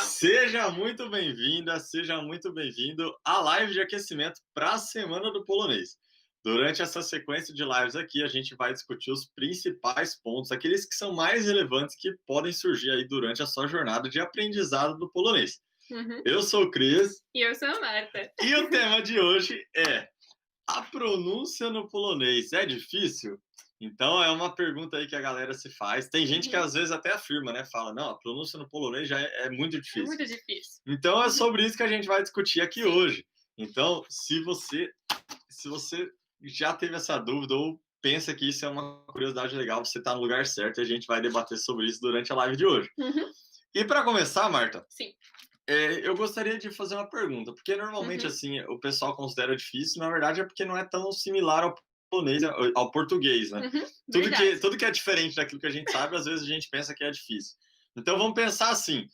Seja muito bem-vinda, seja muito bem-vindo à live de aquecimento para a Semana do Polonês. Durante essa sequência de lives aqui, a gente vai discutir os principais pontos, aqueles que são mais relevantes que podem surgir aí durante a sua jornada de aprendizado do polonês. Uhum. Eu sou o Cris. E eu sou a Marta. E o tema de hoje é: a pronúncia no polonês é difícil? Então, é uma pergunta aí que a galera se faz. Tem gente que às vezes até afirma, né? Fala, não, a pronúncia no polonês já é muito É difícil. muito difícil. Então, é sobre isso que a gente vai discutir aqui hoje. Então, se você já teve essa dúvida ou pensa que isso é uma curiosidade legal, você está no lugar certo e a gente vai debater sobre isso durante a live de hoje. Uhum. E para começar, Marta, Sim. eu gostaria de fazer uma pergunta, porque normalmente assim o pessoal considera difícil, na verdade é porque não é tão similar ao polonês, ao português, né? Verdade. Tudo que é diferente daquilo que a gente sabe, às vezes a gente pensa que é difícil. Então vamos pensar assim,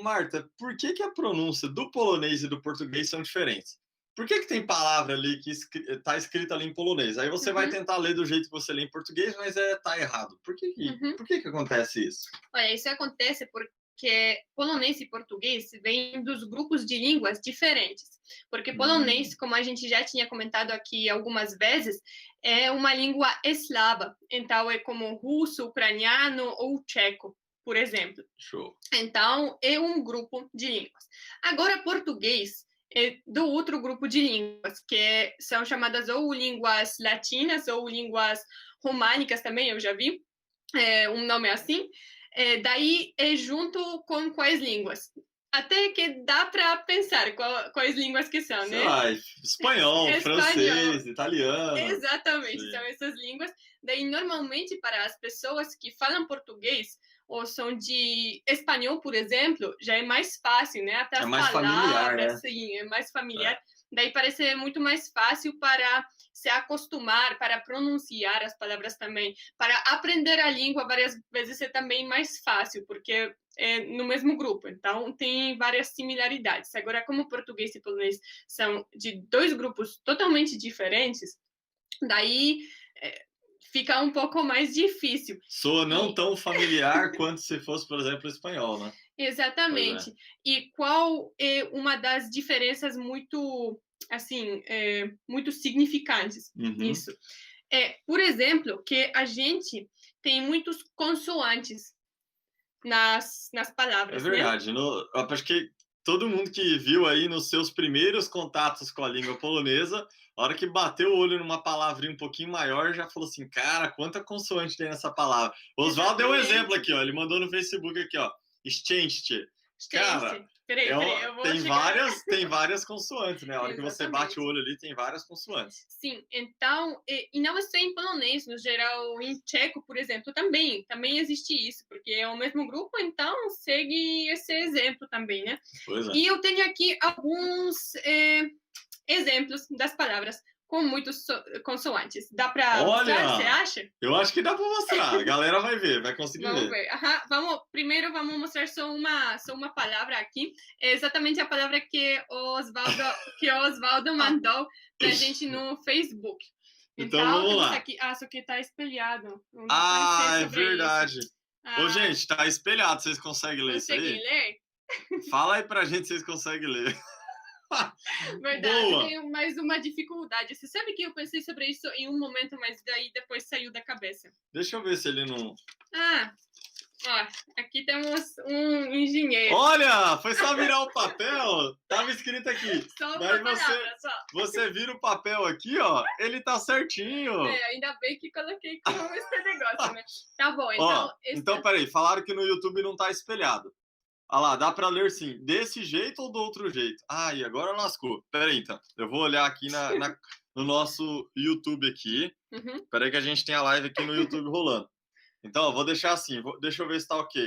Marta, por que a pronúncia do polonês e do português são diferentes? Por que tem palavra ali que está escrita ali em polonês? Aí você vai tentar ler do jeito que você lê em português, mas tá errado. Por que acontece isso? Olha, isso acontece porque polonês e português vêm dos grupos de línguas diferentes. Porque polonês, como a gente já tinha comentado aqui algumas vezes, é uma língua eslava. Então, é como russo, ucraniano ou tcheco, por exemplo. Show. Então, é um grupo de línguas. Agora, português é do outro grupo de línguas, que são chamadas ou línguas latinas ou línguas românicas também, eu já vi um nome assim. Daí é junto com quais línguas? Até que dá para pensar quais línguas que são, né? Espanhol, francês, italiano. Exatamente, sim. São essas línguas. Daí, normalmente, para as pessoas que falam português ou são de espanhol, por exemplo, já é mais fácil, né? Até as mais palavras, familiar, né? Sim, é mais familiar. Daí parece muito mais fácil para se acostumar, para pronunciar as palavras também. Para aprender a língua, várias vezes é também mais fácil, porque é no mesmo grupo. Então, tem várias similaridades. Agora, como português e polonês são de dois grupos totalmente diferentes, daí fica um pouco mais difícil. Soa não tão familiar quanto se fosse, por exemplo, espanhol, né? Exatamente. E qual é uma das diferenças muito, assim, muito significantes nisso? Por exemplo, que a gente tem muitos consoantes nas palavras, né? É verdade. Acho que todo mundo que viu aí nos seus primeiros contatos com a língua polonesa, a hora que bateu o olho numa palavrinha um pouquinho maior, já falou assim, cara, quanta consoante tem nessa palavra. O Oswaldo deu um exemplo aqui, ó. Ele mandou no Facebook aqui, ó. Szczęście. Cara, peraí, eu vou tem várias consoantes, né? A hora que você bate o olho ali, tem várias consoantes. Sim, então, e não é só em polonês, no geral, em tcheco, por exemplo, também existe isso, porque é o mesmo grupo, então segue esse exemplo também, né? Pois é. E eu tenho aqui alguns exemplos das palavras com muitos consoantes. Dá para mostrar, você acha? Eu acho que dá para mostrar. A galera vai ver, vai conseguir ver. Primeiro vamos mostrar só uma palavra aqui. É exatamente a palavra que o Oswaldo mandou pra gente no Facebook. Então vamos lá. Aqui, só que tá espelhado. É verdade. Ô, gente, tá espelhado. Vocês conseguem ler isso aí? Conseguem ler? Fala aí pra gente se vocês conseguem ler. Verdade, tenho mais uma dificuldade. Você sabe que eu pensei sobre isso em um momento, mas daí depois saiu da cabeça. Deixa eu ver se ele não... Aqui temos um engenheiro. Olha, foi só virar o papel. Tava escrito aqui. Só daí só. Você vira o papel aqui, ó. Ele tá certinho. Ainda bem que coloquei com esse negócio, né? Tá bom, então... Então, peraí. Falaram que no YouTube não tá espelhado. Olha lá, dá pra ler sim. Desse jeito ou do outro jeito? E agora lascou. Peraí, então. Eu vou olhar aqui no nosso YouTube aqui. Peraí que a gente tem a live aqui no YouTube rolando. Então, eu vou deixar assim. Deixa eu ver se tá ok.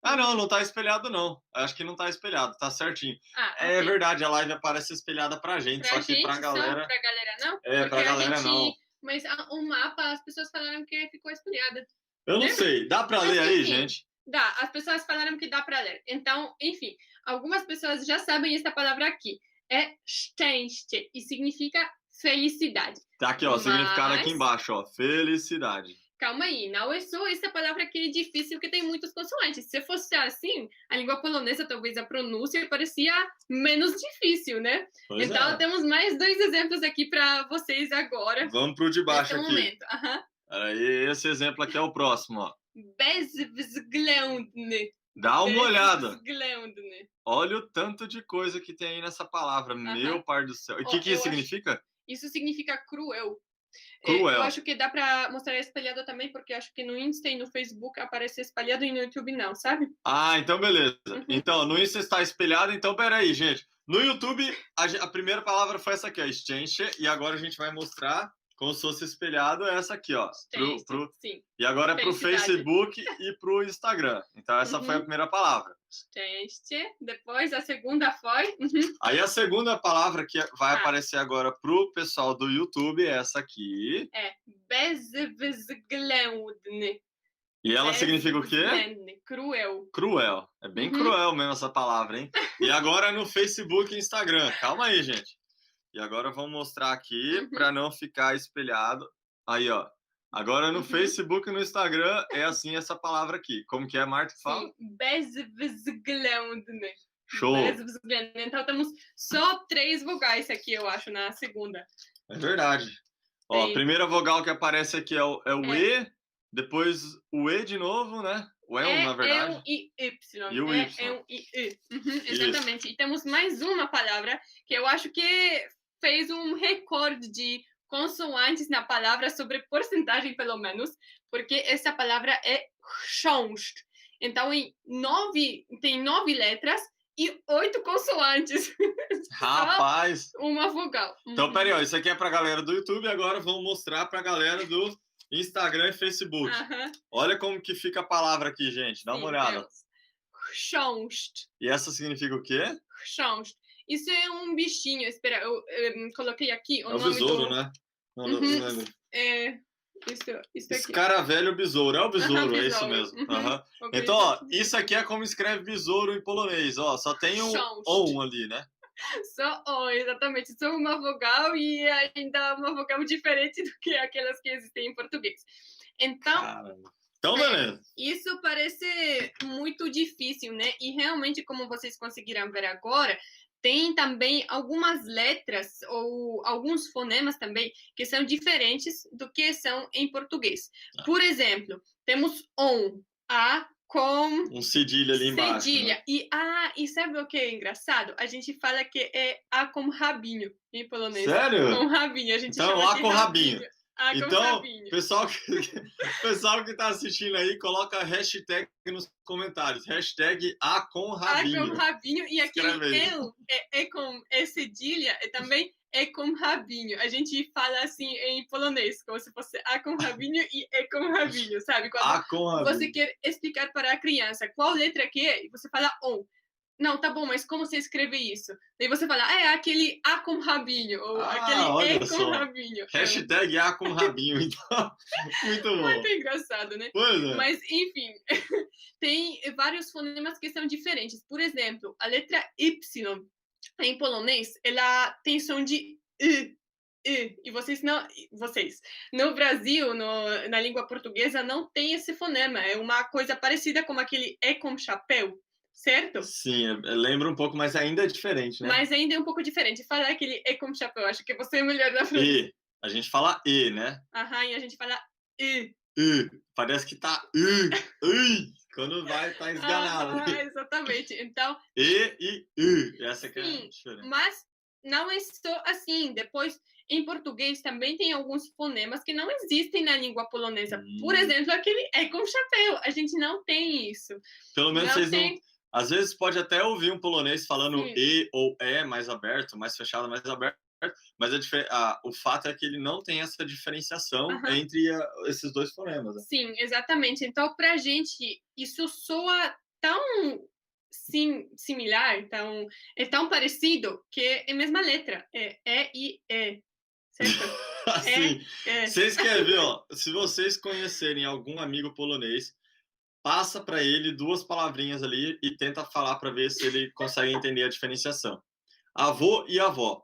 Não tá espelhado não. Acho que não tá espelhado, tá certinho. É verdade, a live aparece espelhada pra gente, só que pra galera... Só pra galera não? Pra galera não. Mas o mapa, as pessoas falaram que ficou espelhado. Eu não sei. Dá pra ler aí, gente? Dá, as pessoas falaram que dá para ler. Então, enfim, algumas pessoas já sabem essa palavra aqui. É szczęście e significa felicidade. Tá aqui, ó, significado aqui embaixo, ó, felicidade. calma aí, não é só essa palavra que é difícil, que tem muitas consoantes. Se fosse assim, a língua polonesa, talvez a pronúncia parecia menos difícil, né? Pois Então, é. temos mais 2 exemplos aqui para vocês agora, Vamos pro de baixo nesse aqui. momento. Aí, esse exemplo aqui é o próximo, ó. Bezwzględny. Dá uma olhada. Bezwzględny. Olha o tanto de coisa que tem aí nessa palavra. Meu pai do céu. E o Ó, que eu isso significa? Isso significa cruel. Cruel. Eu acho que dá para mostrar espalhado também, porque eu acho que no Insta e no Facebook aparece espalhado e no YouTube não, sabe? Ah, então beleza. Uhum. Então, no Insta está espelhado, então peraí, gente. No YouTube, a primeira palavra foi essa aqui, ó, szczęście, e agora a gente vai mostrar como se fosse espelhado essa aqui, ó. Sim. E agora é pro Felicidade. Facebook e pro Instagram. Então essa foi a primeira palavra. Szczęście. Depois a segunda foi... Aí a segunda palavra que vai aparecer agora pro pessoal do YouTube é essa aqui. É bezwzględny. E ela significa o quê? Cruel. Cruel. É bem cruel mesmo essa palavra, hein? E agora no Facebook e Instagram. Calma aí, gente. E agora vamos mostrar aqui para não ficar espelhado. Aí, ó. Agora no Facebook e no Instagram é assim essa palavra aqui. Como que é, Marta, que fala? Sim, bezwzględny. Show. Bezwzględny. Então temos só 3 vogais aqui, eu acho, na segunda. É verdade. Ó, a primeira vogal que aparece aqui é o E, depois o E de novo, né? O E, na verdade. É um Y. E o Y. É um I. Exatamente. Isso. E temos mais uma palavra que eu acho que fez um recorde de consoantes na palavra, sobre porcentagem pelo menos, porque essa palavra é chrząszcz. Então, tem 9 letras e 8 consoantes. Rapaz! Uma vogal. Então, peraí, ó, isso aqui é pra galera do YouTube, agora vamos mostrar pra galera do Instagram e Facebook. Olha como que fica a palavra aqui, gente. Dá uma olhada. Chrząszcz. E essa significa o quê? Chrząszcz. Isso é um bichinho. Espera, eu coloquei aqui o nome besouro, né? Não lembro. Isso aqui. Escaravelho besouro. É o besouro, é isso mesmo. Então, ó, isso aqui é como escreve besouro em polonês. Ó, só tem um on ali, né? Só on, exatamente. Só uma vogal e ainda uma vogal diferente do que aquelas que existem em português. Então, caramba. Então, beleza. Isso parece muito difícil, né? E realmente, como vocês conseguiram ver agora, tem também algumas letras ou alguns fonemas também que são diferentes do que são em português. Por exemplo, temos on, a com um cedilha ali embaixo. Cedilha. Né? E sabe o que é engraçado? A gente fala que é a com rabinho em polonês. Sério? Com rabinho. A gente então, chama a com rabinho. Então, pessoal que tá assistindo aí, coloca hashtag nos comentários. Hashtag A com rabinho. A com rabinho. E aquele eu é com cedilha e também é com rabinho. A gente fala assim em polonês, como se fosse A com rabinho e é com rabinho, sabe? Quando A com rabinho. Você quer explicar para a criança qual letra que é, e você fala on. Não, tá bom, mas como você escreve isso? Daí você fala, é aquele A com rabinho, ou aquele E com rabinho. Hashtag A com rabinho, então, muito bom. Muito engraçado, né? Pois é. Mas, enfim, tem vários fonemas que são diferentes. Por exemplo, a letra Y, em polonês, ela tem som de I. E vocês, no Brasil, na língua portuguesa, não tem esse fonema. É uma coisa parecida com aquele E com chapéu. Certo? Sim, lembra um pouco, mas ainda é diferente, né? Mas ainda é um pouco diferente. Falar aquele E com chapéu, acho que você é melhor na frente. E. A gente fala E, né? E a gente fala I. Parece que tá I. Quando vai, tá esganado. Exatamente. Então... E. Essa que é a diferença. Mas não é só assim. Depois, em português, também tem alguns fonemas que não existem na língua polonesa. Por exemplo, aquele E com chapéu. A gente não tem isso. Pelo menos vocês não... Às vezes pode até ouvir um polonês falando E ou E mais aberto, mais fechado, mais aberto, mas o fato é que ele não tem essa diferenciação entre esses dois fonemas. Né? Sim, exatamente. Então, pra gente, isso soa tão similar, é tão parecido, que é a mesma letra. É E e E. Certo? Assim, vocês querem ver, ó, se vocês conhecerem algum amigo polonês, passa para ele 2 palavrinhas ali e tenta falar para ver se ele consegue entender a diferenciação. Avô e avó.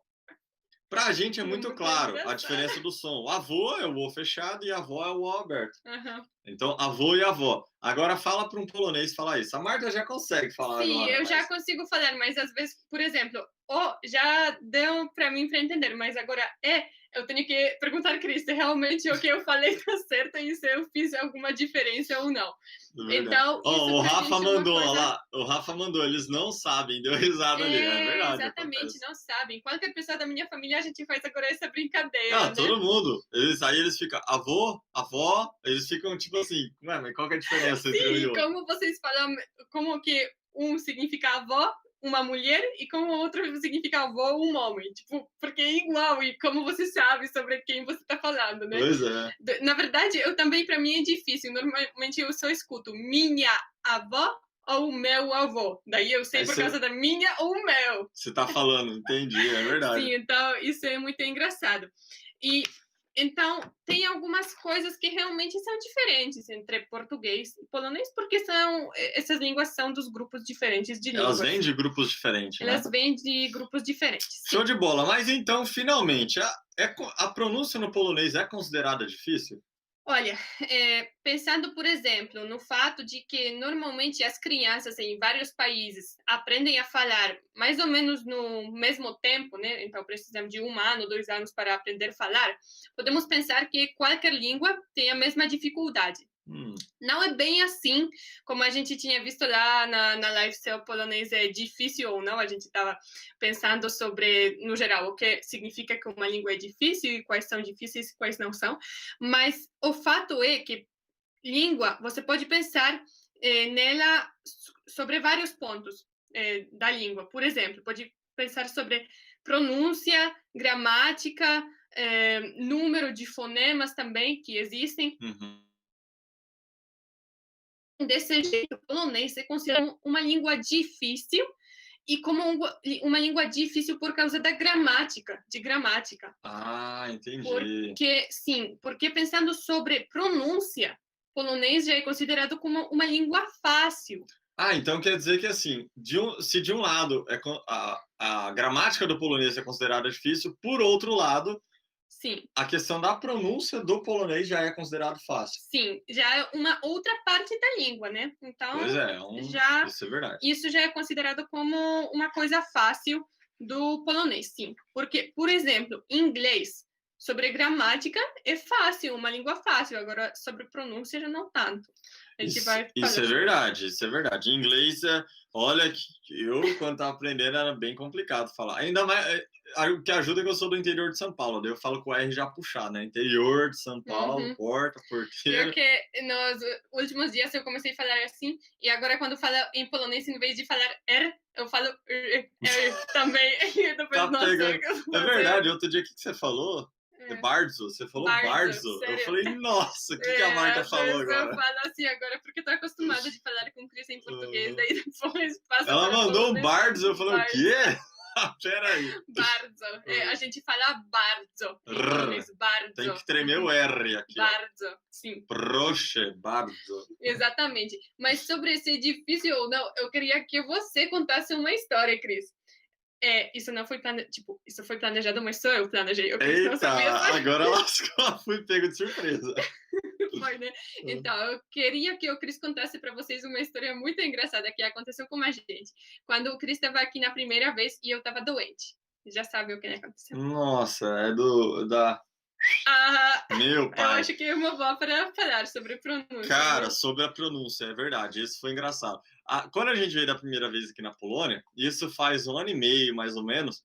Pra gente é muito claro a engraçado. diferença do som. O avô é o O fechado e a avó é o O aberto. Aham. Então, avô e avó. Agora fala para um polonês falar isso. A Marta já consegue falar Sim, agora, eu já mas... consigo falar, mas às vezes, por exemplo, já deu para mim para entender, mas agora eu tenho que perguntar a Cris se realmente o que eu falei tá certo e se eu fiz alguma diferença ou não. É verdade. Então, isso O pra Rafa gente é uma mandou, olha coisa. lá. O Rafa mandou, eles não sabem, deu risada ali. É verdade, Exatamente, acontece. não sabem. Qualquer pessoa da minha família, a gente faz agora essa brincadeira, Ah, né? todo mundo. Aí eles ficam avô, avó, eles ficam tipo assim, ué, mas qual que é a diferença entre um e Sim, outro? como vocês falam, como que um significa avó, uma mulher, e como o outro significa avô, um homem. Tipo, porque é igual, e como você sabe sobre quem você está falando, né? Pois é. Na verdade, eu também, para mim, é difícil. Normalmente eu só escuto minha avó ou meu avô. Daí eu sei Aí por causa da minha ou o meu. você tá falando, entendi, é verdade. Sim, então isso é muito engraçado. E então tem algumas coisas que realmente são diferentes entre português e polonês, porque essas línguas são dos grupos diferentes de Elas línguas. vêm de grupos diferentes, né? Elas vêm de grupos diferentes. Sim. Show de bola. Mas então, finalmente, a pronúncia no polonês é considerada difícil? Olha, pensando, por exemplo, no fato de que normalmente as crianças em vários países aprendem a falar mais ou menos no mesmo tempo, né? Então precisamos de 1 ano, 2 anos para aprender a falar. Podemos pensar que qualquer língua tem a mesma dificuldade. Não é bem assim, como a gente tinha visto lá na live se o polonês é difícil ou não. A gente estava pensando sobre, no geral, o que significa que uma língua é difícil e quais são difíceis e quais não são. Mas o fato é que língua, você pode pensar nela sobre vários pontos da língua. Por exemplo, pode pensar sobre pronúncia, gramática, número de fonemas também que existem. Uhum. Desse jeito, o polonês é considerado uma língua difícil e como uma língua difícil por causa da gramática. Ah, entendi. Porque pensando sobre pronúncia, polonês já é considerado como uma língua fácil. Ah, então quer dizer que assim, se de um lado a gramática do polonês é considerada difícil, por outro lado, Sim. a questão da pronúncia do polonês já é considerado fácil. Sim, já é uma outra parte da língua, né? Então, pois é, isso é verdade. Isso já é considerado como uma coisa fácil do polonês, sim. Porque, por exemplo, em inglês, sobre gramática é fácil, uma língua fácil. Agora, sobre pronúncia já não tanto. Isso é verdade, isso é verdade. Em inglês, olha, que eu, quando estava aprendendo, era bem complicado falar. Ainda mais, o que ajuda é que eu sou do interior de São Paulo, daí eu falo com o R já puxar, né? Interior de São Paulo, porta, porteira. Porque nos últimos dias eu comecei a falar assim, e agora quando falo em polonês, em vez de falar eu falo também. Tá pegando. É verdade, outro dia, o que você falou? Bardzo, você falou Bardzo. Eu falei, nossa, o que a Marta falou agora? Eu falo assim agora porque tô acostumada de falar com Cris em português, daí depois passa. Ela mandou um Bardzo, eu falei, o quê? Peraí. Bardzo. A gente fala bardzo. Bardzo. Tem que tremer o R aqui. Bardzo, sim. Proche, bardzo. Exatamente. Mas sobre ser difícil ou não, eu queria que você contasse uma história, Cris. Isso não foi planejado, tipo, isso foi planejado, mas só eu planejei. Eita, agora lascou, fui pego de surpresa. Foi, né? Então, eu queria que o Cris contasse para vocês uma história muito engraçada que aconteceu com a gente. Quando o Cris estava aqui na primeira vez e eu estava doente. Já sabe o que aconteceu. Nossa, meu pai. Eu acho que é uma boa para falar sobre pronúncia. Cara, sobre a pronúncia, é verdade, isso foi engraçado. Quando a gente veio da primeira vez aqui na Polônia, isso faz 1 ano e meio, mais ou menos,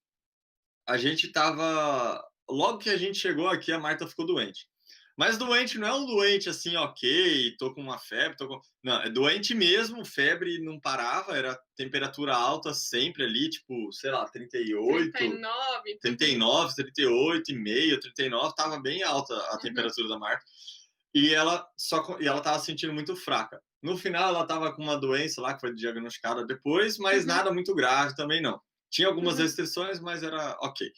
a gente tava... Logo que a gente chegou aqui, a Marta ficou doente. Mas doente não é um doente assim, ok, tô com uma febre, não, é doente mesmo, febre não parava, era temperatura alta sempre ali, tipo, sei lá, 38, 39, 38 e meio, 39, tava bem alta a temperatura da Marta. E ela tava se sentindo muito fraca. No final, ela tava com uma doença lá que foi diagnosticada depois, mas nada muito grave também não. Tinha algumas restrições, mas era ok.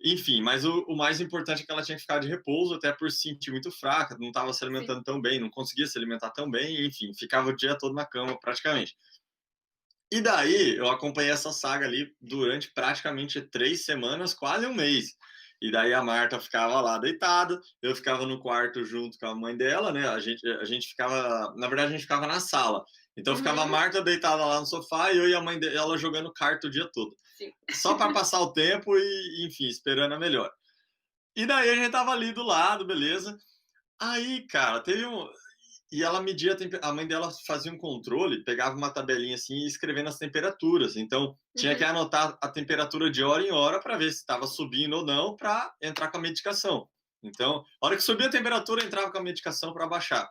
Enfim, mas o mais importante é que ela tinha que ficar de repouso, até por se sentir muito fraca, não estava se alimentando tão bem, não conseguia se alimentar tão bem, enfim, ficava o dia todo na cama praticamente. E daí eu acompanhei essa saga ali durante praticamente 3 semanas, quase um mês. E daí a Marta ficava lá deitada, eu ficava no quarto junto com a mãe dela, né? A gente ficava, na verdade, a gente ficava na sala. Então ficava a Uhum. Marta deitada lá no sofá e eu e a mãe dela jogando carta o dia todo. Sim. Só para passar o tempo e, enfim, esperando a melhor. E daí a gente tava ali do lado, beleza? Aí, cara, teve um. E ela media a mãe dela fazia um controle, pegava uma tabelinha assim e escrevendo as temperaturas. Então, tinha que Uhum. anotar a temperatura de hora em hora para ver se estava subindo ou não para entrar com a medicação. Então, a hora que subia a temperatura, entrava com a medicação para baixar.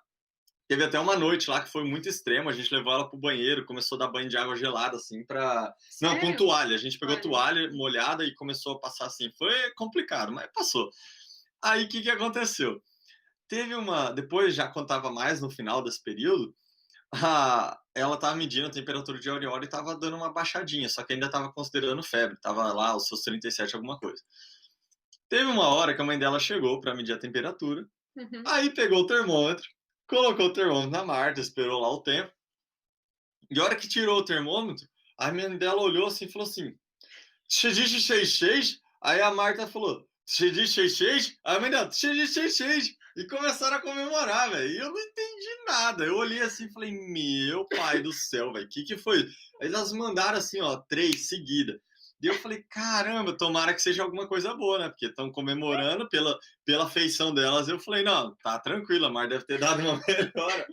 Teve até uma noite lá que foi muito extrema, a gente levou ela pro banheiro, começou a dar banho de água gelada assim para não, com Sério? toalha. A gente pegou Olha. toalha molhada e começou a passar assim. Foi complicado, mas passou. Aí o que aconteceu? Teve uma. Depois, já contava mais no final desse período, ela estava medindo a temperatura de hora em hora e estava dando uma baixadinha, só que ainda estava considerando febre, estava lá os seus 37, alguma coisa. Teve uma hora que a mãe dela chegou para medir a temperatura, Uhum. aí pegou o termômetro, colocou o termômetro na Marta, esperou lá o tempo, e a hora que tirou o termômetro, a mãe dela olhou assim e falou assim: Você disse 66? Aí a Marta falou: Você disse 66? Aí a mãe dela: Você disse 66? E começaram a comemorar, velho. E eu não entendi nada. Eu olhei assim e falei: Meu pai do céu, velho, que foi? Aí elas mandaram assim, ó, 3 seguidas. E eu falei: Caramba, tomara que seja alguma coisa boa, né? Porque estão comemorando pela feição delas. Eu falei: Não, tá tranquilo, a Marta deve ter dado uma melhora.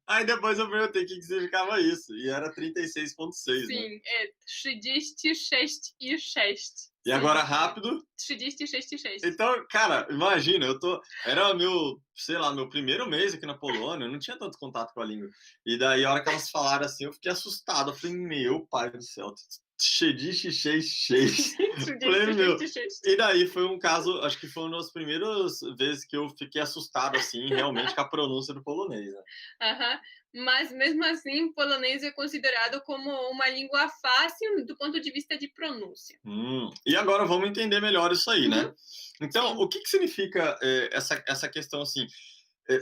Aí depois eu perguntei o que significava isso. E era 36,6, né? Sim, é 36 e 6. E agora rápido. 36 e 6. Então, cara, imagina, era meu, sei lá, meu primeiro mês aqui na Polônia, eu não tinha tanto contato com a língua. E daí, a hora que elas falaram assim, eu fiquei assustado. Eu falei, meu pai do céu, xixi. Falei, meu. 36. E daí foi um caso, acho que foi uma das primeiras vezes que eu fiquei assustado, assim, realmente com a pronúncia do polonês, né? Aham. Mas mesmo assim, o polonês é considerado como uma língua fácil do ponto de vista de pronúncia. E agora vamos entender melhor isso aí, né? Uhum. Então, Sim. o que significa essa questão assim?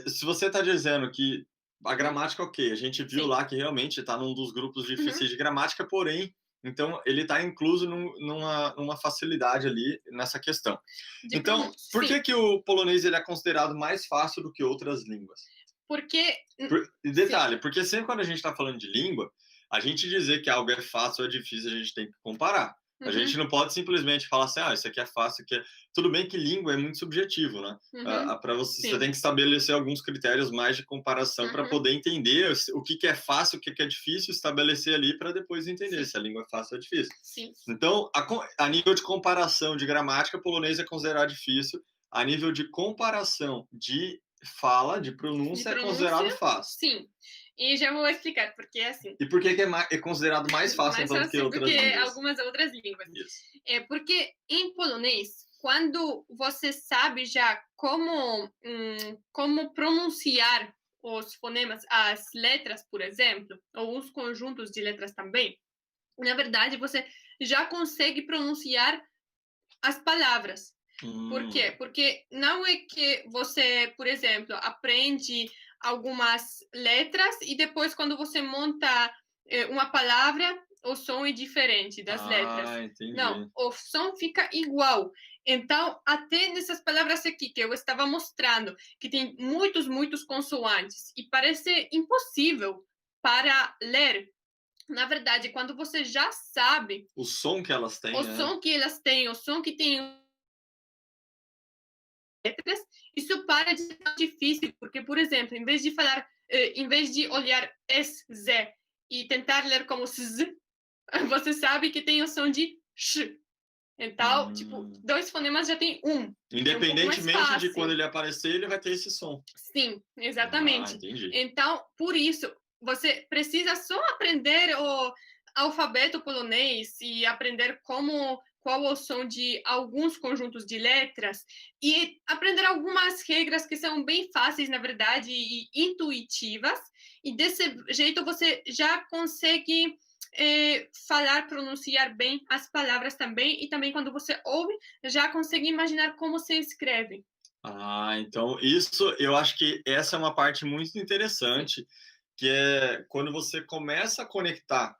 Se você está dizendo que a gramática, ok, a gente viu Sim. lá que realmente está num dos grupos Uhum. difíceis de gramática, porém, então ele está incluso numa facilidade ali nessa questão. De Então, pronúncia. por Sim. que o polonês ele é considerado mais fácil do que outras línguas? Porque. Sim. Detalhe, porque sempre quando a gente está falando de língua, a gente dizer que algo é fácil ou é difícil, a gente tem que comparar. A gente Uhum. não pode simplesmente falar assim, isso aqui é fácil, que é... Tudo bem que língua é muito subjetivo, né? Uhum. Para você Sim. tem que estabelecer alguns critérios mais de comparação para Uhum. poder entender o que é fácil, o que é difícil, estabelecer ali para depois entender Sim. se a língua é fácil ou é difícil. Sim. Então, a nível de comparação de gramática, polonês é considerado difícil. A nível de comparação de fala, de De pronúncia, é pronúncia, considerado fácil. sim. E já vou explicar, porque é assim. E por que é considerado mais fácil, Mais então, do que fácil do outras que línguas? algumas outras línguas. Isso. É porque em polonês, quando você sabe já como pronunciar os fonemas, as letras, por exemplo, ou os conjuntos de letras também, na verdade você já consegue pronunciar as palavras. Por quê? Porque não é que você, por exemplo, aprende algumas letras e depois, quando você monta uma palavra, o som é diferente das letras. Não, Entendi. o som fica igual. Então, até nessas palavras aqui que eu estava mostrando, que tem muitos consoantes e parece impossível para ler, na verdade, quando você já sabe O som que elas têm, o né? som que elas têm, o som que tem letras, isso para de ser tão difícil, porque, por exemplo, em vez de falar, em vez de olhar S, Z e tentar ler como Z, você sabe que tem o som de Sh. Então, tipo, Hum. 2 fonemas já tem um. É um pouco mais Independentemente de quando fácil. ele aparecer, ele vai ter esse som. Sim, exatamente. Entendi. Então, por isso, você precisa só aprender o alfabeto polonês e aprender qual o som de alguns conjuntos de letras e aprender algumas regras que são bem fáceis, na verdade, e intuitivas. E desse jeito você já consegue falar, pronunciar bem as palavras também. E também quando você ouve, já consegue imaginar como se escreve. Então isso, eu acho que essa é uma parte muito interessante, que é quando você começa a conectar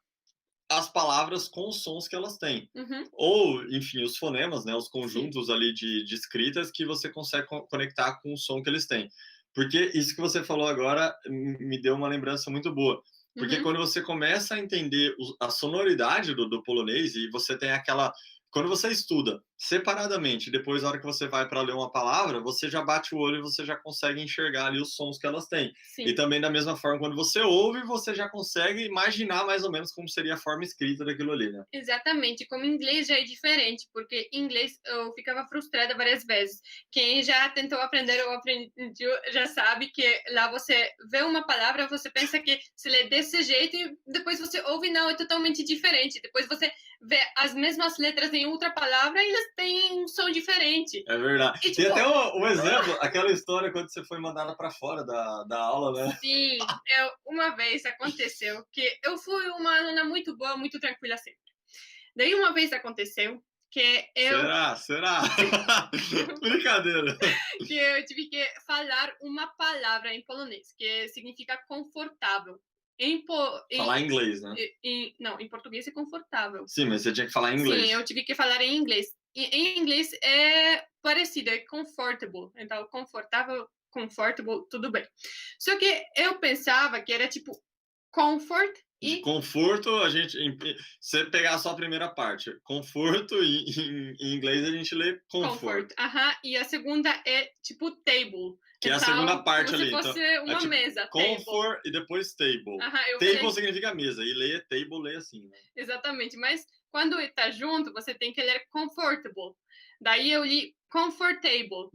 as palavras com os sons que elas têm. Uhum. Ou, enfim, os fonemas, né, os conjuntos ali de escritas que você consegue conectar com o som que eles têm. Porque isso que você falou agora me deu uma lembrança muito boa. Porque Uhum. quando você começa a entender a sonoridade do polonês e você tem aquela... Quando você estuda separadamente, depois, na hora que você vai para ler uma palavra, você já bate o olho e você já consegue enxergar ali os sons que elas têm. E Sim, também, da mesma forma, quando você ouve, você já consegue imaginar mais ou menos como seria a forma escrita daquilo ali, né? exatamente. Como em inglês já é diferente, porque em inglês eu ficava frustrada várias vezes. Quem já tentou aprender ou aprendeu já sabe que lá você vê uma palavra, você pensa que se lê desse jeito e depois você ouve, não, é totalmente diferente. Depois você vê as mesmas letras em outra palavra e eles têm um som diferente. É verdade. E, Tem tipo, até um exemplo, aquela história quando você foi mandada para fora da aula, né? sim, uma vez aconteceu que eu fui uma aluna muito boa, muito tranquila sempre. Daí uma vez aconteceu que eu Será? Brincadeira. que eu tive que falar uma palavra em polonês, que significa confortável. Falar inglês, né? Não, em português é confortável. Sim, mas você tinha que falar Sim, inglês. eu tive que falar em inglês. E em inglês é parecido, é comfortable. Então, confortável, comfortable, tudo bem. Só que eu pensava que era tipo comfort De e conforto, você pegar só a primeira parte. Conforto, em inglês a gente lê comfort, comfort. E a segunda é tipo table. que é a segunda Então, parte como se ali. Então, fosse é uma tipo mesa, table. comfort e depois table. Eu Table falei, significa mesa, e ler table, lê assim, né? exatamente. Mas quando está junto, você tem que ler comfortable. Daí eu li comfortable.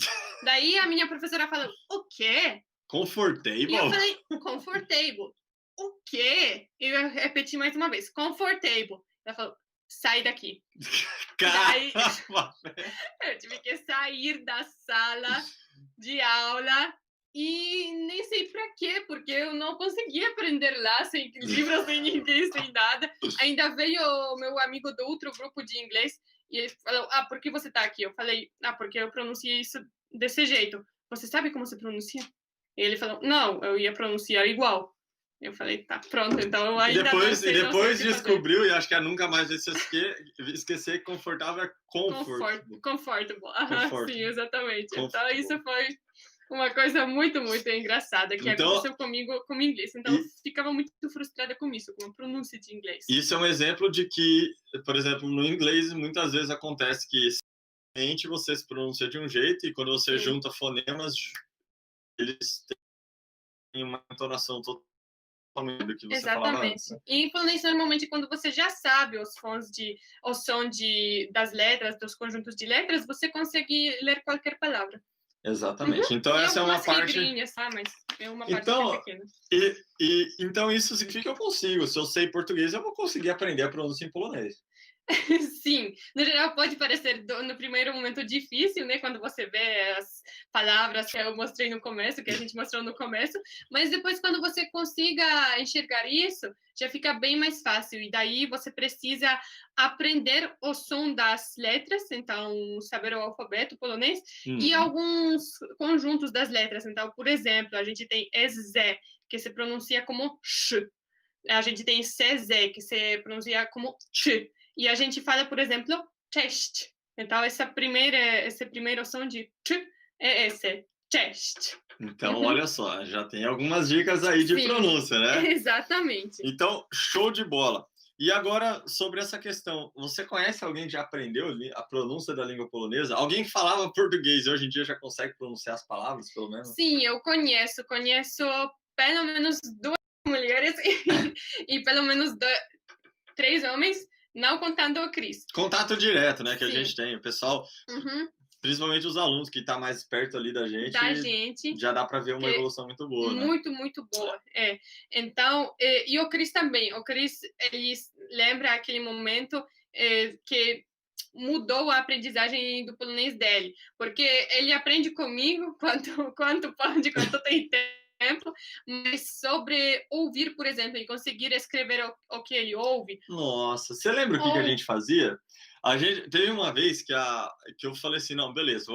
Daí a minha professora falou, o quê? Comfortable? E eu falei, comfortable. O quê? E eu repeti mais uma vez, comfortable. Ela falou, sai daqui. Daí Caramba! eu tive que sair da sala de aula e nem sei para quê, porque eu não conseguia aprender lá sem livro, sem ninguém, sem nada. Ainda veio o meu amigo do outro grupo de inglês e ele falou, por que você está aqui? Eu falei, porque eu pronunciei isso desse jeito. Você sabe como se pronuncia? E ele falou, não, eu ia pronunciar igual. Eu falei, tá, pronto, então eu ainda não E sei o depois que descobriu, e acho que nunca mais vai se esquecer que confortável é fazer. Comfortable. Sim, exatamente. Então Comfortable. isso foi uma coisa muito, muito engraçada que Então, aconteceu comigo com o inglês. Então eu ficava muito frustrada com isso, com a pronúncia de inglês. Isso é um exemplo de que, por exemplo, no inglês muitas vezes acontece que simplesmente você se pronuncia de um jeito e quando você junta fonemas, eles têm uma entonação totalmente do que você falava antes. Né? E em polonês, normalmente, quando você já sabe o som das letras, dos conjuntos de letras, você consegue ler qualquer palavra. Exatamente. Então, essa é uma parte. Mas é uma parte pequena. Então, isso significa que eu consigo. Se eu sei português, eu vou conseguir aprender a pronúncia em polonês. Sim, no geral pode parecer no primeiro momento difícil, né? Quando você vê as palavras que eu mostrei no começo, que a gente mostrou no começo, mas depois quando você consiga enxergar isso, já fica bem mais fácil. E daí você precisa aprender o som das letras, então saber o alfabeto polonês e alguns conjuntos das letras. Então, por exemplo, a gente tem SZ, que se pronuncia como sh. A gente tem CZ, que se pronuncia como ch. E a gente fala, por exemplo, chest. Então, esse primeiro som de ch é esse, chest. Então, olha só, já tem algumas dicas aí de pronúncia, né? Exatamente. Então, show de bola. E agora, sobre essa questão, você conhece alguém que já aprendeu a pronúncia da língua polonesa? Alguém que falava português e hoje em dia já consegue pronunciar as palavras, pelo menos? Sim, eu conheço pelo menos 2 mulheres e pelo menos 3 homens, não contando o Cris. Contato direto, né, que a gente tem. O pessoal, Uhum. principalmente os alunos que estão mais perto ali da gente, já dá para ver uma evolução muito boa, né? Muito, muito boa. Então, e o Cris também. O Cris, ele lembra aquele momento que mudou a aprendizagem do polonês dele, porque ele aprende comigo quanto pode, quanto tem tempo, mas sobre ouvir, por exemplo, e conseguir escrever o que ele ouve. Nossa, você lembra o que a gente fazia? A gente teve uma vez que eu falei assim, não, beleza,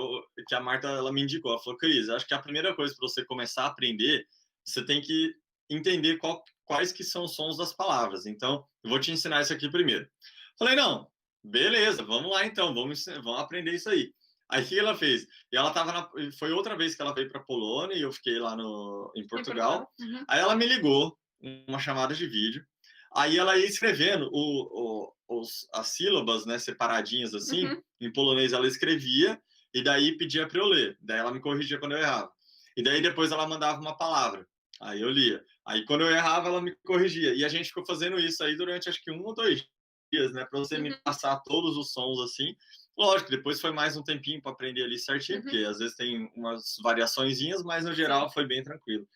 que a Marta ela me indicou, ela falou, Cris, acho que a primeira coisa para você começar a aprender, você tem que entender quais que são os sons das palavras. Então, eu vou te ensinar isso aqui primeiro. Falei, não, beleza, vamos lá então, vamos aprender isso aí. Aí o que ela fez? E ela foi outra vez que ela veio para Polônia e eu fiquei lá em Portugal. Uhum. Aí ela me ligou, uma chamada de vídeo. Aí ela ia escrevendo as sílabas, né, separadinhas assim. Uhum. Em polonês ela escrevia e daí pedia para eu ler. Daí ela me corrigia quando eu errava. E daí depois ela mandava uma palavra. Aí eu lia. Aí quando eu errava ela me corrigia. E a gente ficou fazendo isso aí durante acho que 1 ou 2 dias, né, para você me passar todos os sons assim. Lógico, depois foi mais um tempinho para aprender ali certinho, porque às vezes tem umas variaçõezinhas, mas no geral foi bem tranquilo.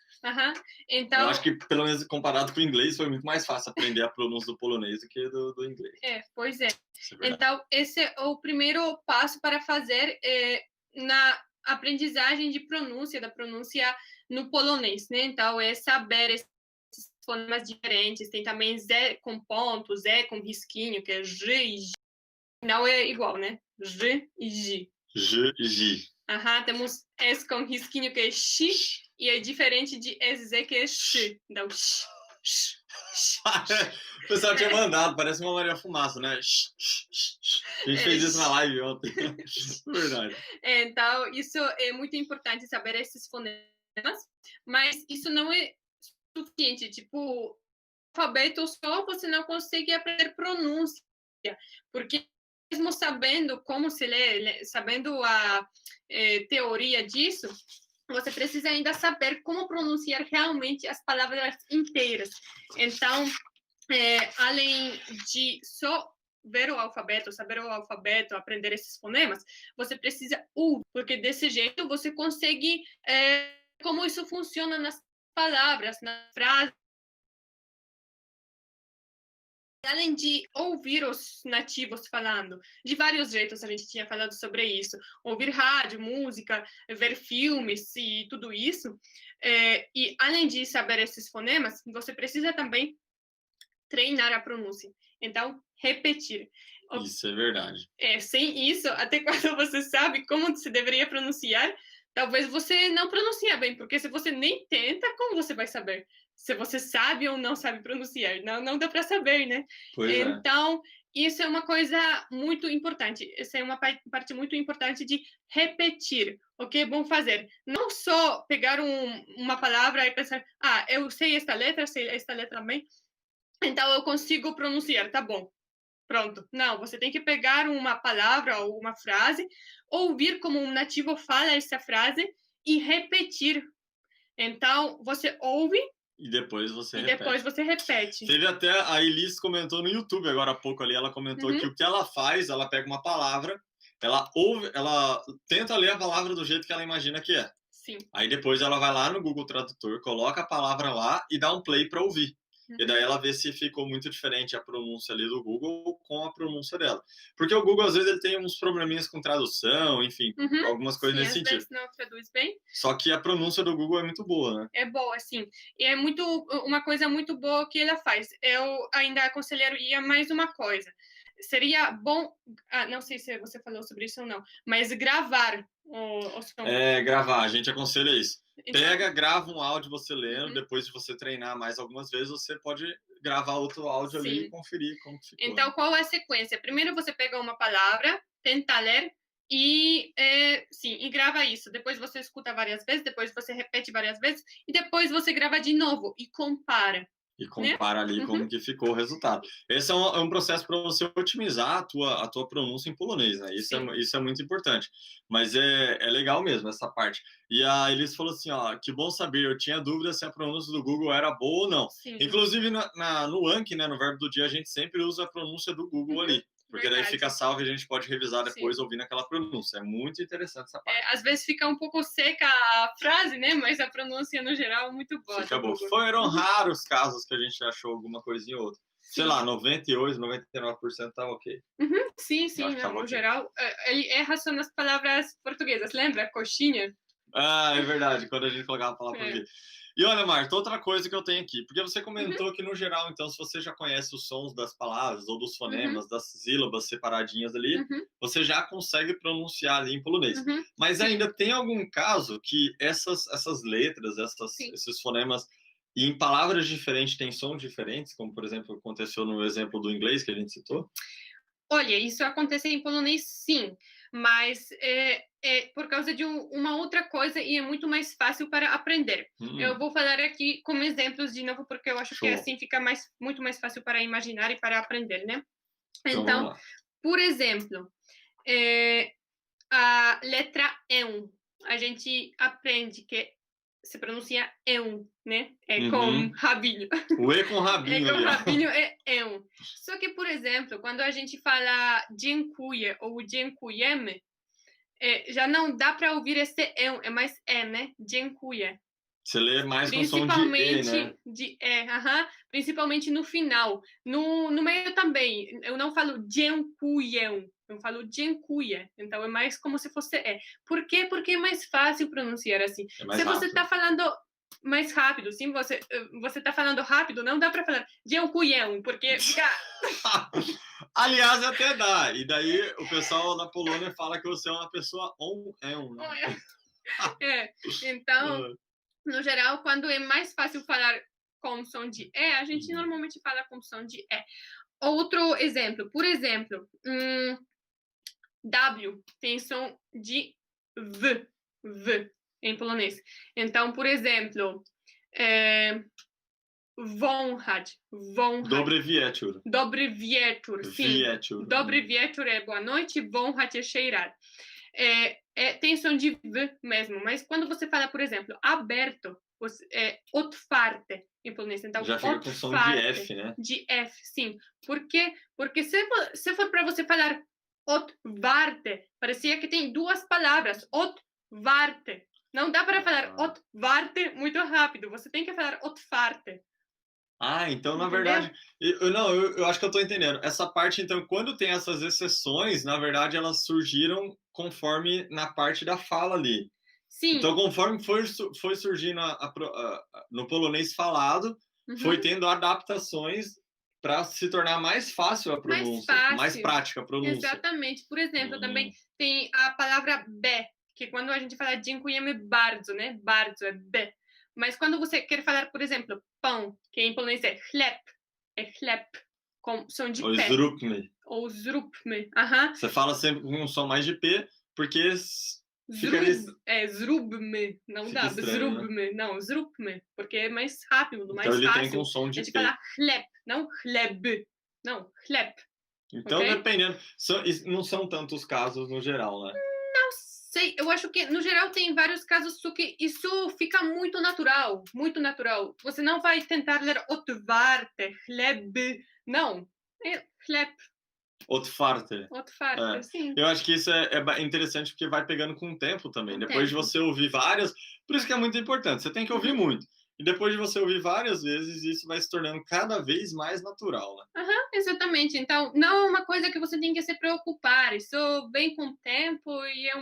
Então, eu acho que, pelo menos comparado com o inglês, foi muito mais fácil aprender a pronúncia do polonês do que do inglês. Pois é. Então, esse é o primeiro passo para fazer na aprendizagem de pronúncia, da pronúncia no polonês, né? Então, é saber esses fonemas diferentes. Tem também Z com ponto, Z com risquinho, que é J e J. Não é igual, né? J e J. J e J. Temos S com risquinho, que é X, e é diferente de SZ, que é X. Então, X. O pessoal tinha mandado, parece uma Maria Fumaça, né? A gente fez isso na live ontem. Verdade. Então, isso é muito importante, saber esses fonemas, mas isso não é suficiente. Tipo, alfabeto só você não consegue aprender pronúncia, porque mesmo sabendo como se lê, sabendo a teoria disso, você precisa ainda saber como pronunciar realmente as palavras inteiras. Então, além de só ver o alfabeto, saber o alfabeto, aprender esses fonemas, você precisa ouvir, porque desse jeito você consegue como isso funciona nas palavras, nas frases. Além de ouvir os nativos falando, de vários jeitos a gente tinha falado sobre isso, ouvir rádio, música, ver filmes e tudo isso, e além de saber esses fonemas, você precisa também treinar a pronúncia. Então, repetir. Isso é verdade. Sem isso, até quando você sabe como se deveria pronunciar, talvez você não pronuncia bem, porque se você nem tenta, como você vai saber? Se você sabe ou não sabe pronunciar, não dá para saber, né? Então, isso é uma coisa muito importante. Essa é uma parte muito importante de repetir o que é bom fazer. Não só pegar uma palavra e pensar, eu sei esta letra também, então eu consigo pronunciar, tá bom. Pronto. Não, você tem que pegar uma palavra ou uma frase, ouvir como um nativo fala essa frase e repetir. Então, você ouve e depois você repete. Teve até a Elis comentou no YouTube agora há pouco ali, ela comentou que o que ela faz, ela pega uma palavra, ela ouve, ela tenta ler a palavra do jeito que ela imagina que é. Sim. Aí depois ela vai lá no Google Tradutor, coloca a palavra lá e dá um play para ouvir. E daí ela vê se ficou muito diferente a pronúncia ali do Google com a pronúncia dela. Porque o Google, às vezes, ele tem uns probleminhas com tradução, enfim, algumas coisas nesse sentido. Às vezes não traduz bem. Só que a pronúncia do Google é muito boa, né? É boa, sim. E é uma coisa muito boa que ela faz. Eu ainda aconselharia mais uma coisa. Seria bom, não sei se você falou sobre isso ou não, mas gravar o som. Gravar, a gente aconselha isso. Então, grava um áudio você lendo, depois de você treinar mais algumas vezes, você pode gravar outro áudio ali e conferir como ficou. Então, qual é a sequência? Primeiro você pega uma palavra, tenta ler e grava isso. Depois você escuta várias vezes, depois você repete várias vezes e depois você grava de novo e compara. E compara ali como que ficou o resultado. Esse é um processo para você otimizar a tua pronúncia em polonês, né? Isso é muito importante. Mas é legal mesmo essa parte. E a Elis falou assim, que bom saber, eu tinha dúvida se a pronúncia do Google era boa ou não. Sim. Inclusive no Anki, né, no verbo do dia, a gente sempre usa a pronúncia do Google ali. Porque daí fica salvo e a gente pode revisar depois ouvindo aquela pronúncia. É muito interessante essa parte. Às vezes fica um pouco seca a frase, né? Mas a pronúncia, no geral, é muito boa. Fica boa. Foram raros casos que a gente achou alguma coisinha ou outra. Sei lá, 98%, 99% tá ok. Sim, no geral. Ele erra só nas palavras portuguesas. Lembra? Coxinha? É verdade. Quando a gente colocava a palavra portuguesa. E olha, Marta, outra coisa que eu tenho aqui, porque você comentou que no geral, então, se você já conhece os sons das palavras ou dos fonemas, das sílabas separadinhas ali, você já consegue pronunciar ali em polonês. Mas ainda tem algum caso que essas letras, esses fonemas, E em palavras diferentes tem sons diferentes, como, por exemplo, aconteceu no exemplo do inglês que a gente citou? Olha, isso acontece em polonês, sim, mas é por causa de uma outra coisa e é muito mais fácil para aprender. Eu vou falar aqui como exemplos de novo, porque eu acho que Show. assim fica muito mais fácil para imaginar e para aprender, né? Então, vamos Então, lá. por exemplo, a letra E, a gente aprende que se pronuncia E, né? É com rabinho. O E com rabinho É com ali, ó. rabinho é E. Só que, por exemplo, quando a gente fala dziękuję ou dziękujemy, já não dá para ouvir esse E, é mais E, né? Dziękuję. Você lê mais com som de E, né? De E, principalmente no final. No meio também. Eu não falo dziękuję, eu falo dziękuję. Então é mais como se fosse E. Por quê? Porque é mais fácil pronunciar assim. É mais Se você rápido. está falando mais rápido, sim, você está falando rápido, não dá para falar dziękuję, porque fica... Aliás, até dá. E daí o pessoal da Polônia fala que você é uma pessoa né? Então, no geral, quando é mais fácil falar com som de E, a gente normalmente fala com som de E. Outro exemplo, por exemplo, W tem som de V em polonês. Então, por exemplo, wąchać. Dobry wieczór. Dobry wieczór, sim. Wieczór. Dobry wieczór é boa noite, wąchać é cheirar. Tem som de V mesmo, mas quando você fala, por exemplo, aberto, é otwarte em polonês. Então, já fica com som de F, né? De F, sim. Por quê? Porque se for para você falar otwarte, parecia que tem duas palavras, otwarte. Não dá para falar otwarte muito rápido, você tem que falar otwarte. Então, na verdade, eu acho que eu tô entendendo. Essa parte, então, quando tem essas exceções, na verdade, elas surgiram conforme na parte da fala ali. Sim. Então, conforme foi surgindo no polonês falado, foi tendo adaptações para se tornar mais fácil a pronúncia, mais prática a pronúncia. Exatamente. Por exemplo, também tem a palavra be, que quando a gente fala dziękujemy bardzo, né? Bardzo é be. Mas quando você quer falar, por exemplo, pão, que em polonês é chleb, com som de Ou P. zrupmy. Ou zrupmy. Você fala sempre com um som mais de P, porque zrubmy, não dá, zrubmy, né? Não, zrupmy, porque é mais rápido, mais então ele fácil. Tem com som de a gente P. fala chleb, não chleb, não, chleb. Então, dependendo, não são tantos casos no geral, né? Não sei, eu acho que no geral tem vários casos, só que isso fica muito natural, muito natural. Você não vai tentar ler otwarte, chleb, não, é chleb. Otwarte, sim. Eu acho que isso é interessante porque vai pegando com o tempo também. Depois de você ouvir várias, por isso que é muito importante, você tem que ouvir muito. E depois de você ouvir várias vezes, isso vai se tornando cada vez mais natural, né? Exatamente. Então, não é uma coisa que você tem que se preocupar. Isso vem com o tempo e é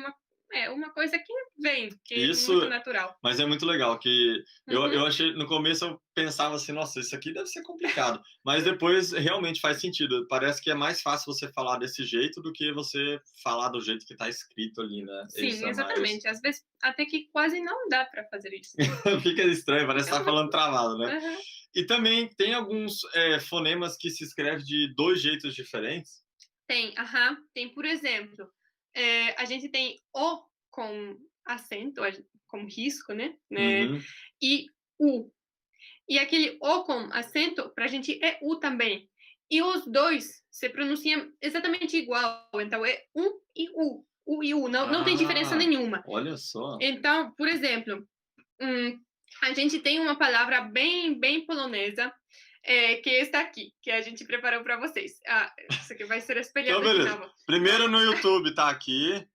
uma coisa que vem, que isso, é muito natural. Mas é muito legal que eu achei, no começo eu pensava assim, nossa, isso aqui deve ser complicado, mas depois realmente faz sentido. Parece que é mais fácil você falar desse jeito do que você falar do jeito que está escrito ali, né? Sim, exatamente. Às vezes até que quase não dá para fazer isso. Fica estranho, parece que tá falando travado, né? E também tem alguns fonemas que se escreve de dois jeitos diferentes? Tem, tem, por exemplo, a gente tem O com acento, com risco, né? E U. E aquele O com acento, pra gente é U também. E os dois se pronunciam exatamente igual. Então é U e U. U e U. Não tem diferença nenhuma. Olha só. Então, por exemplo, a gente tem uma palavra bem, bem polonesa, que está aqui, que a gente preparou para vocês. Isso aqui vai ser espelhado então, beleza. Aqui, primeiro no YouTube tá aqui.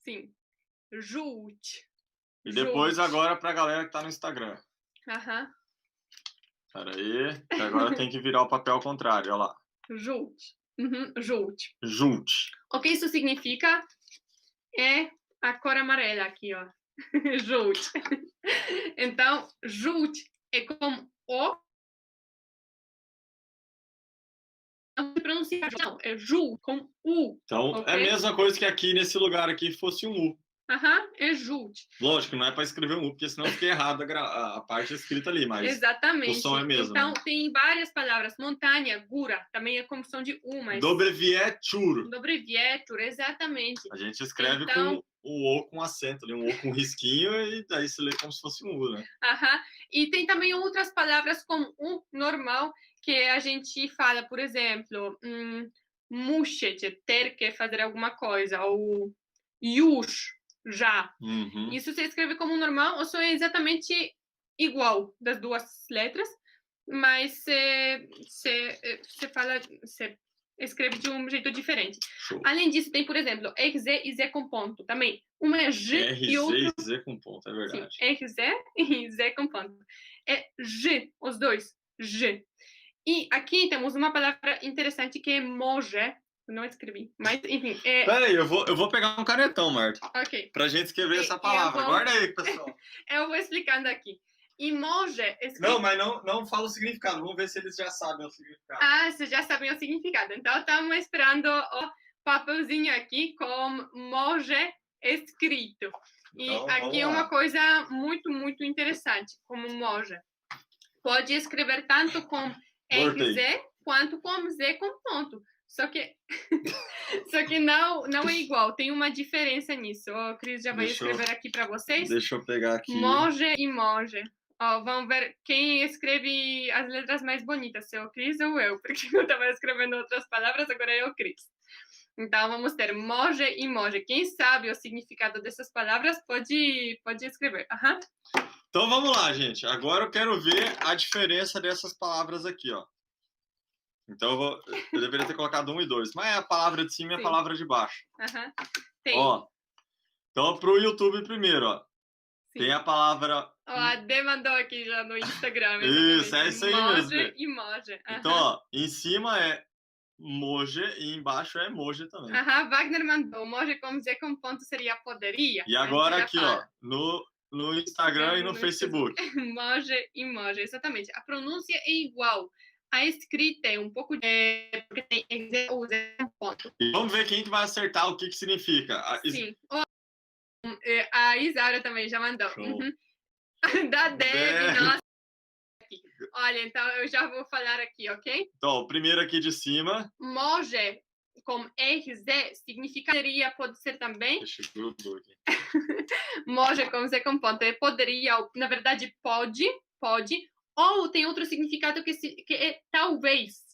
Sim. Żółć. E depois agora pra galera que tá no Instagram. Peraí, que agora tem que virar o papel ao contrário, olha lá. Żółć. Żółć. Żółć. O que isso significa? É a cor amarela aqui, ó. Żółć. Então, żółć é com O. Não se pronuncia, não, é Ju com U. Então, é a mesma coisa que aqui nesse lugar aqui fosse um U. É jute. Lógico, não é para escrever um U, porque senão fica errado a parte escrita ali, mas Exatamente. o som é mesmo. Então, né? tem várias palavras. Montanha, gura, também é como som de U, mas... Dobrevietur. Dobrevietur, exatamente. A gente escreve Então, com o O com acento ali, um O com risquinho, e daí se lê como se fosse um U, né? E tem também outras palavras como U normal, que a gente fala, por exemplo, mušeť, ter que fazer alguma coisa, ou już, já. Uhum. Isso se escreve como normal, ou só é exatamente igual das duas letras, mas se fala, se escreve de um jeito diferente. Show. Além disso, tem, por exemplo, RZ e Z com ponto também. Uma é G RZ e outro... e Z com ponto, é verdade. Sim, RZ e Z com ponto. É G, os dois, G. E aqui temos uma palavra interessante que é moje. Não escrevi, mas enfim. Peraí, eu vou pegar um canetão, Marta. Ok. Pra gente escrever essa palavra. Guarda aí, pessoal. Eu vou explicando aqui. E moje... Não, mas não fala o significado. Vamos ver se eles já sabem o significado. Vocês já sabem o significado. Então, estamos esperando o papelzinho aqui com moje escrito. E então, aqui é uma coisa muito, muito interessante, como moje. Pode escrever tanto com RZ quanto com Z com ponto. Só que não é igual. Tem uma diferença nisso. O Cris já vai escrever aqui para vocês. Deixa eu pegar aqui. Moje e moje. Vamos ver quem escreve as letras mais bonitas, se é o Cris ou eu, porque eu estava escrevendo outras palavras, agora é o Cris. Então, vamos ter moje e moje. Quem sabe o significado dessas palavras pode escrever. Então, vamos lá, gente. Agora eu quero ver a diferença dessas palavras aqui, ó. Então, eu deveria ter colocado 1 e 2. Mas a palavra de cima e a palavra de baixo. Tem. Ó, então, pro YouTube primeiro, ó. Sim. Tem a palavra... A Dê mandou aqui já no Instagram. Isso, é isso aí mesmo. Moje e moje. Então, ó, em cima é moje e embaixo é moje também. Wagner mandou. Moje com Z com ponto seria poderia. E agora aqui, ó, no Instagram e no Facebook. Moje e moje, exatamente. A pronúncia é igual. A escrita é um pouco porque tem Z ou Z com ponto. E vamos ver quem que vai acertar o que significa. Sim. A Isaura também já mandou. Da Deb, nossa. Olha, então eu já vou falar aqui, ok? Então, o primeiro aqui de cima. Moje com RZ significaria, pode ser também. Deixa eu ver aqui. Moje com Z com ponto. Poderia, na verdade, pode. Ou tem outro significado que é talvez.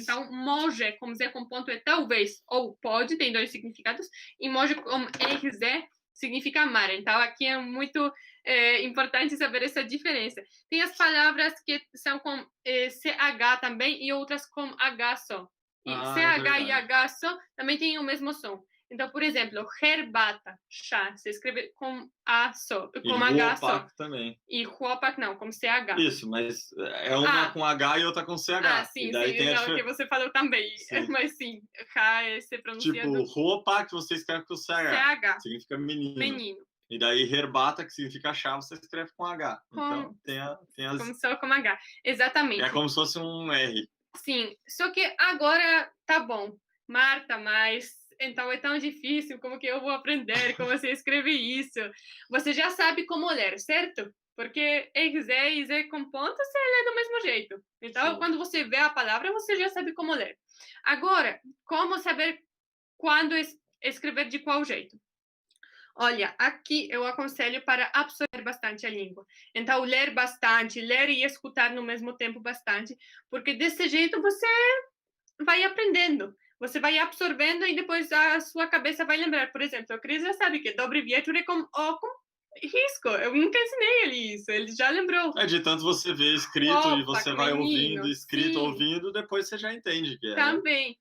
Então, moje com Z com ponto é talvez. Ou pode, tem 2 significados. E moje com RZ significa amar. Então, aqui é muito importante saber essa diferença. Tem as palavras que são com CH também e outras com H só. E CH e H só também tem o mesmo som. Então, por exemplo, herbata, chá, se escreve com A só, com H só. Também. E huopak não, com CH. Isso, mas é uma com H e outra com CH. Sim, daí tem não, que você falou também. Sim. Mas sim, H é se pronunciando... Tipo, huopak você escreve com CH. Significa menino. E daí herbata, que significa chá, você escreve com H. Então, tem as... Como só com H, exatamente. É como se fosse um R. Sim, só que agora tá bom. Marta, mas... Então é tão difícil, como que eu vou aprender, como você escreve isso? Você já sabe como ler, certo? Porque RZ e Z com ponto, você lê do mesmo jeito. Então, quando você vê a palavra, você já sabe como ler. Agora, como saber quando escrever de qual jeito? Olha, aqui eu aconselho para absorver bastante a língua. Então, ler bastante, ler e escutar no mesmo tempo bastante, porque desse jeito você vai aprendendo. Você vai absorvendo e depois a sua cabeça vai lembrar. Por exemplo, o Cris já sabe que dobrevietur é com O com risco. Eu nunca ensinei ele isso, ele já lembrou. De tanto você vê escrito e você vai ouvindo, escrito, ouvindo, depois você já entende que é. Também.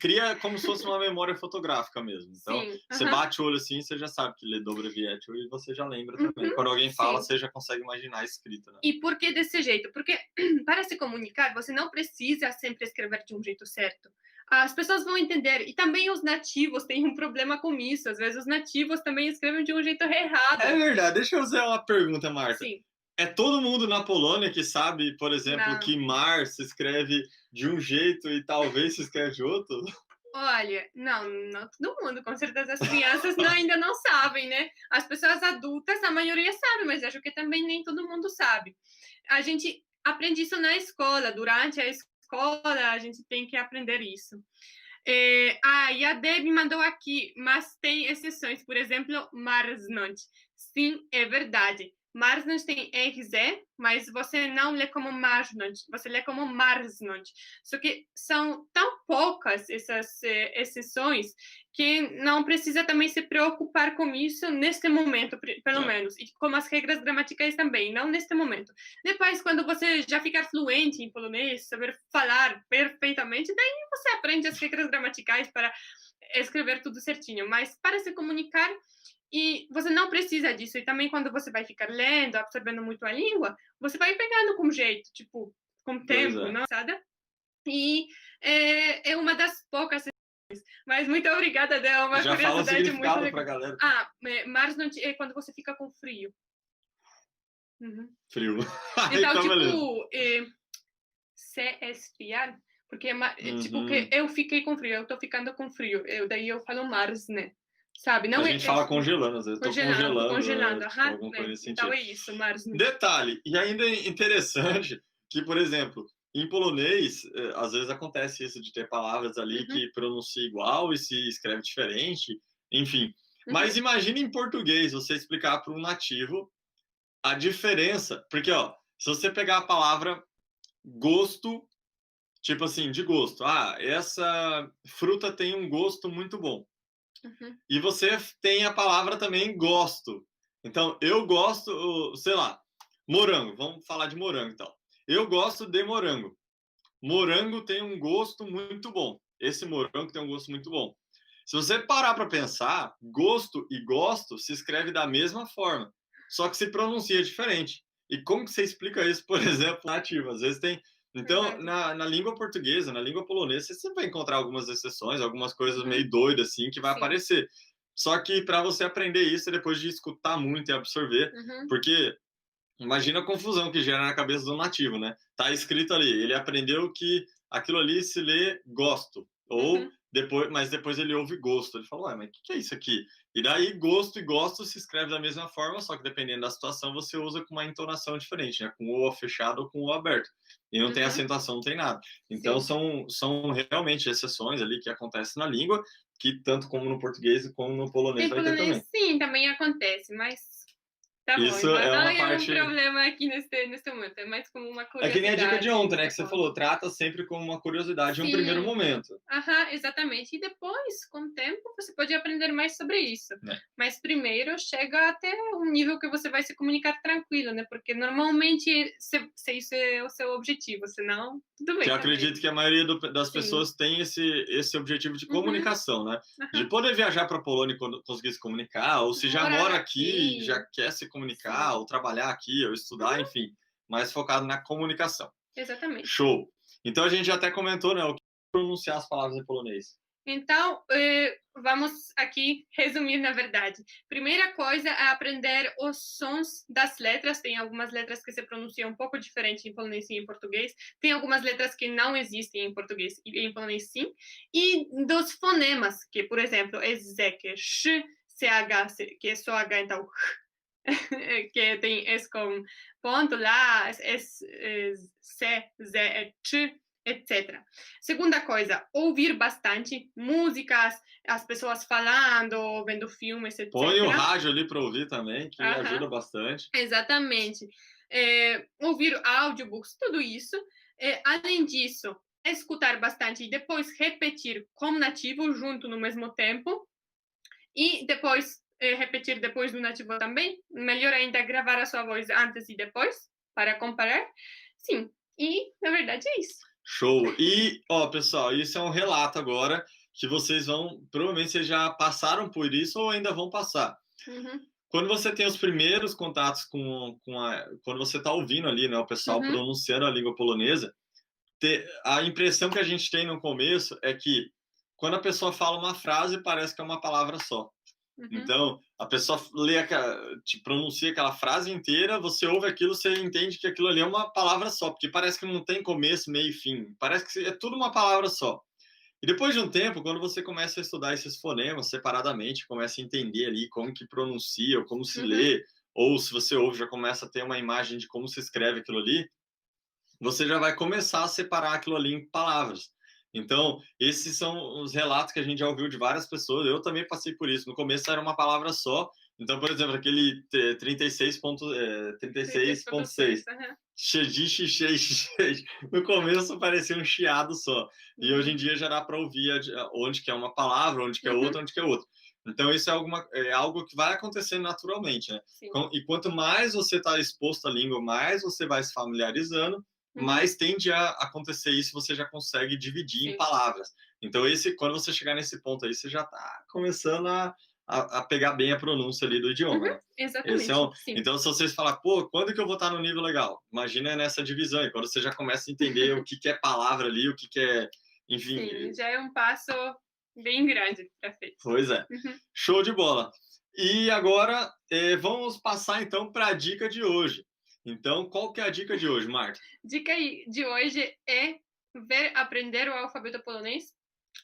Cria como se fosse uma memória fotográfica mesmo. Então, você bate o olho assim, você já sabe que lê dobrevietur e você já lembra também. Quando alguém fala, você já consegue imaginar escrito. Né? E por que desse jeito? Porque para se comunicar, você não precisa sempre escrever de um jeito certo. As pessoas vão entender. E também os nativos têm um problema com isso. Às vezes os nativos também escrevem de um jeito errado. É verdade. Deixa eu fazer uma pergunta, Marta. Sim. É todo mundo na Polônia que sabe, por exemplo, que mar se escreve de um jeito e talvez se escreve de outro? Olha, não todo mundo, com certeza as crianças ainda não sabem, né? As pessoas adultas, a maioria sabe, mas acho que também nem todo mundo sabe. A gente aprende isso na escola, durante a escola a gente tem que aprender isso. E a Deb mandou aqui, mas tem exceções, por exemplo, Marsnot. Sim, é verdade. Marsnot tem RZ, mas você não lê como Marsnot, você lê como Marsnot. Só que são tão poucas essas exceções que não precisa também se preocupar com isso neste momento, pelo menos. E com as regras gramaticais também, não neste momento. Depois, quando você já ficar fluente em polonês, saber falar perfeitamente, daí você aprende as regras gramaticais para escrever tudo certinho. Mas para se comunicar, e você não precisa disso. E também quando você vai ficar lendo, absorvendo muito a língua, você vai pegando com jeito, tipo, com tempo, não? E é uma das poucas. Mas muito obrigada, Del. É uma Já fala o curiosidade muito significado legal. pra galera. Marsnot é quando você fica com frio. Frio. Então, beleza. tipo, se esfriar, porque tipo, que eu fiquei com frio, eu tô ficando com frio. Daí eu falo Mars, né? Sabe? Não a gente fala congelando, às vezes. Congelando. Alguma coisa nesse então sentido. é isso, Mars. Detalhe, e ainda é interessante que, por exemplo, em polonês, às vezes acontece isso de ter palavras ali que pronuncia igual e se escreve diferente, enfim. Mas imagine em português você explicar para um nativo a diferença, porque, ó, se você pegar a palavra gosto, tipo assim, de gosto, essa fruta tem um gosto muito bom. E você tem a palavra também gosto. Então, eu gosto, sei lá, morango. Vamos falar de morango, então. Eu gosto de morango. Morango tem um gosto muito bom. Esse morango tem um gosto muito bom. Se você parar para pensar, gosto e gosto se escreve da mesma forma, só que se pronuncia diferente. E como que você explica isso, por exemplo, nativo? Às vezes tem. Então, na língua portuguesa, na língua polonesa, você vai encontrar algumas exceções, algumas coisas meio doidas assim que vai aparecer. Só que para você aprender isso, depois de escutar muito e absorver, porque imagina a confusão que gera na cabeça do nativo, né? Tá escrito ali, ele aprendeu que aquilo ali se lê gosto, ou depois, mas depois ele ouve gosto. Ele fala, mas o que é isso aqui? E daí gosto e gosto se escreve da mesma forma, só que dependendo da situação você usa com uma entonação diferente, né? Com o fechado ou com o aberto. E não tem acentuação, não tem nada. Então são realmente exceções ali que acontecem na língua, que tanto como no português como no polonês vai ter também. Sim, também acontece, mas tá bom, isso é uma parte... um problema aqui neste momento, é mais como uma curiosidade. É que nem a dica de ontem, né? Que você falou, trata sempre como uma curiosidade em um primeiro momento. Exatamente. E depois, com o tempo, você pode aprender mais sobre isso. Mas primeiro, chega até um nível que você vai se comunicar tranquilo, né? Porque normalmente, se isso é o seu objetivo, senão, tudo bem. Eu acredito que a maioria das pessoas tem esse objetivo de comunicação, né? De poder viajar para a Polônia e conseguir se comunicar, ou se já mora aqui, já quer se comunicar, ou trabalhar aqui, ou estudar, enfim, mais focado na comunicação. Exatamente. Show. Então a gente até comentou, né, o que pronunciar as palavras em polonês. Então, vamos aqui resumir, na verdade. Primeira coisa é aprender os sons das letras. Tem algumas letras que se pronunciam um pouco diferente em polonês e em português. Tem algumas letras que não existem em português e em polonês sim. E dos fonemas, que, por exemplo, é Z, que é Sh, CH, que é só H, então que tem S com ponto lá, S, C, Z, é Ch, etc. Segunda coisa, ouvir bastante músicas, as pessoas falando, vendo filmes, etc. Põe o rádio ali para ouvir também, que ajuda bastante. Exatamente. Ouvir audiobooks, tudo isso. Além disso, escutar bastante e depois repetir como nativo junto no mesmo tempo. E depois repetir depois do nativo também. Melhor ainda gravar a sua voz antes e depois, para comparar. Sim, e na verdade é isso. Show! E, ó, pessoal, isso é um relato agora que vocês vão, provavelmente vocês já passaram por isso ou ainda vão passar. Quando você tem os primeiros contatos quando você está ouvindo ali, né, o pessoal pronunciando a língua polonesa, a impressão que a gente tem no começo é que quando a pessoa fala uma frase, parece que é uma palavra só. Então, a pessoa pronuncia aquela frase inteira, você ouve aquilo, você entende que aquilo ali é uma palavra só, porque parece que não tem começo, meio e fim. Parece que é tudo uma palavra só. E depois de um tempo, quando você começa a estudar esses fonemas separadamente, começa a entender ali como que pronuncia, ou como se Uhum, lê, ou se você ouve, já começa a ter uma imagem de como se escreve aquilo ali, você já vai começar a separar aquilo ali em palavras. Então, esses são os relatos que a gente já ouviu de várias pessoas. Eu também passei por isso. No começo era uma palavra só. Então, por exemplo, aquele 36.6, 36,6. Aham. xixi, no começo parecia um chiado só. E hoje em Uhum, dia já dá para ouvir onde que é uma palavra, onde que é uhum, outra, onde que é outra. Então, isso é algo que vai acontecendo naturalmente, né? sim. E quanto mais você está exposto à língua, mais você vai se familiarizando, Uhum, mais tende a acontecer isso, você já consegue dividir em sim. palavras. Então, quando você chegar nesse ponto aí, você já está começando a pegar bem a pronúncia ali do idioma, Uhum, né? exatamente, sim. Então, se vocês falar, pô, quando que eu vou estar no nível legal? Imagina nessa divisão, e quando você já começa a entender o que é palavra ali, o que é, enfim, Sim, já é um passo bem grande para feito. pois é. Uhum. Show de bola. E agora, vamos passar então para a dica de hoje. Então, qual que é a dica de hoje, Marta? Dica de hoje é aprender o alfabeto polonês,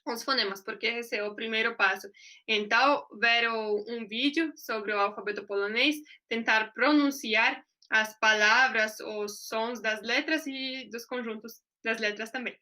os fonemas, porque esse é o primeiro passo. Então, ver um vídeo sobre o alfabeto polonês, tentar pronunciar as palavras, os sons das letras e dos conjuntos das letras também.